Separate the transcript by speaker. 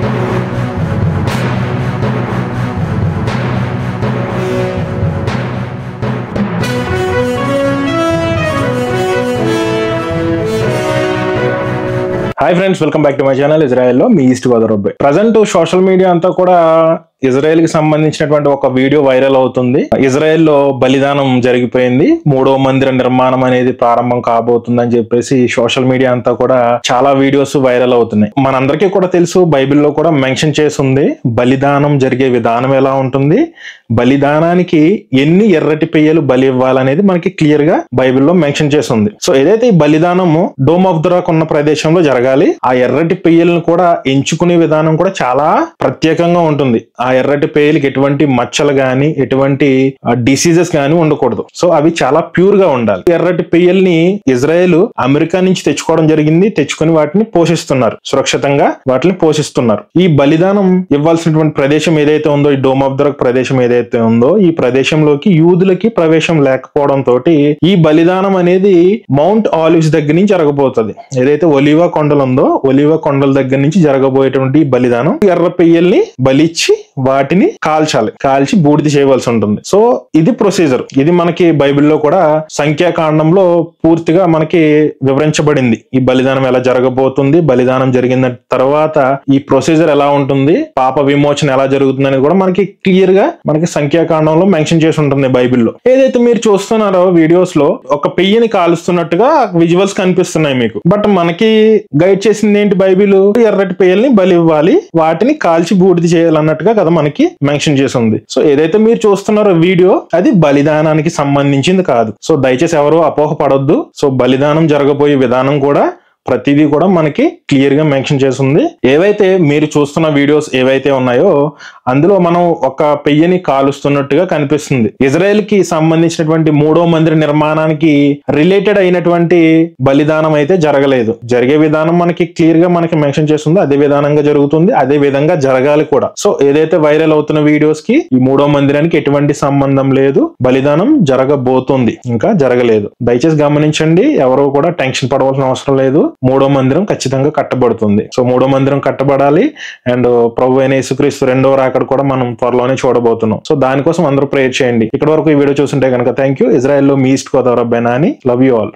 Speaker 1: Hi friends, welcome back to my channel Israel lo me East Godarobe. Present social media anta kuda Israel కి సంబంధించినటువంటి ఒక video viral అవుతుంది. ఇజ్రాయెల్లో బలిదానం జరిగిపోయింది. మూడవ మందిర నిర్మాణం అనేది ప్రారంభం కాబోతుందని చెప్పేసి సోషల్ మీడియా అంతా కూడా చాలా వీడియోస్ వైరల్ అవుతున్నాయి. మనందరికీ కూడా తెలుసు, బైబిల్లో కూడా మెన్షన్ చేసి ఉంది బలిదానం జరిగే విధానం ఎలా ఉంటుంది, బలిదానానికి ఎన్ని ఎర్రటి పెయ్యలు బలి ఇవ్వాలనేది మనకి క్లియర్ గా బైబిల్లో మెన్షన్ చేసి ఉంది. సో ఏదైతే ఈ బలిదానము డోమ్ ఆఫ్ ద రాక్ ఉన్న ప్రదేశంలో జరగాలి, ఆ ఎర్రటి పెయ్యలను కూడా ఎంచుకునే విధానం కూడా చాలా ప్రత్యేకంగా ఉంటుంది. ఆ ఎర్రటి పేయలకి ఎటువంటి మచ్చలు గాని ఎటువంటి డిసీజెస్ గాని ఉండకూడదు. సో అవి చాలా ప్యూర్ గా ఉండాలి. ఎర్రటి పెయ్యల్ని ఇజ్రాయెల్ అమెరికా నుంచి తెచ్చుకోవడం జరిగింది. తెచ్చుకొని వాటిని పోషిస్తున్నారు, సురక్షితంగా వాటిని పోషిస్తున్నారు. ఈ బలిదానం ఇవ్వాల్సినటువంటి ప్రదేశం ఏదైతే ఉందో, ఈ డోమ్ ఆఫ్ ద రాక్ ప్రదేశం ఏదైతే ఉందో, ఈ ప్రదేశంలోకి యూదులకి ప్రవేశం లేకపోవడం తోటి ఈ బలిదానం అనేది మౌంట్ ఆలివ్స్ దగ్గర నుంచి జరగబోతుంది. ఏదైతే ఒలివా కొండలు ఉందో, ఒలివా కొండల దగ్గర నుంచి జరగబోయేటువంటి బలిదానం ఎర్ర పెయ్యల్ని బలిచ్చి వాటిని కాల్చి బూడిద చేయవలసి ఉంటుంది. సో ఇది ప్రొసీజర్. ఇది మనకి బైబిల్లో కూడా సంఖ్యాకాండంలో పూర్తిగా మనకి వివరించబడింది. ఈ బలిదానం ఎలా జరగబోతుంది, బలిదానం జరిగిన తర్వాత ఈ ప్రొసీజర్ ఎలా ఉంటుంది, పాప విమోచన ఎలా జరుగుతుంది అనేది కూడా మనకి క్లియర్ గా మనకి సంఖ్యాకాండంలో మెన్షన్ చేసి ఉంటుంది బైబిల్లో. ఏదైతే మీరు చూస్తున్నారో వీడియోస్ లో ఒక పెయ్యని కాలుస్తున్నట్టుగా విజువల్స్ కనిపిస్తున్నాయి మీకు. బట్ మనకి గైడ్ చేసింది ఏంటి, బైబిల్ ఎర్రటి పెయ్యల్ని బలి ఇవ్వాలి, వాటిని కాల్చి బూడిద చేయాలన్నట్టుగా కదా మనకి మెన్షన్ చేసి ఉంది. సో ఏదైతే మీరు చూస్తున్నారో వీడియో, అది బలిదానానికి సంబంధించింది కాదు. సో దయచేసి ఎవరు అపోహ పడొద్దు. సో బలిదానం జరగబోయే విధానం కూడా ప్రతిదీ కూడా మనకి క్లియర్ గా మెన్షన్ చేసి ఉంది. ఏవైతే మీరు చూస్తున్న వీడియోస్ ఏవైతే ఉన్నాయో అందులో మనం ఒక పెయ్యని కాలుస్తున్నట్టుగా కనిపిస్తుంది. ఇజ్రాయెల్ కి సంబంధించినటువంటి మూడో మందిర నిర్మాణానికి రిలేటెడ్ అయినటువంటి బలిదానం అయితే జరగలేదు. జరిగే విధానం మనకి క్లియర్ గా మనకి మెన్షన్ చేస్తుంది. అదే విధానంగా జరుగుతుంది, అదే విధంగా జరగాలి కూడా. సో ఏదైతే వైరల్ అవుతున్న వీడియోస్ కి ఈ మూడో మందిరానికి ఎటువంటి సంబంధం లేదు. బలిదానం జరగబోతుంది, ఇంకా జరగలేదు. దయచేసి గమనించండి, ఎవరు కూడా టెన్షన్ పడవలసిన అవసరం లేదు. మూడో మందిరం ఖచ్చితంగా కట్టబడుతుంది. సో మూడో మందిరం కట్టబడాలి. అండ్ ప్రభు అయిన యేసుక్రీస్తు రెండవ రాకడ కూడా మనం త్వరలోనే చూడబోతున్నాం. సో దానికోసం అందరూ ప్రేయర్ చేయండి. ఇక్కడ వరకు ఈ వీడియో చూస్తుంటే కనుక థ్యాంక్ యూ. ఇజ్రాయెల్లో మీ ఈస్ట్ గోదావరి బెనాని. Love you all.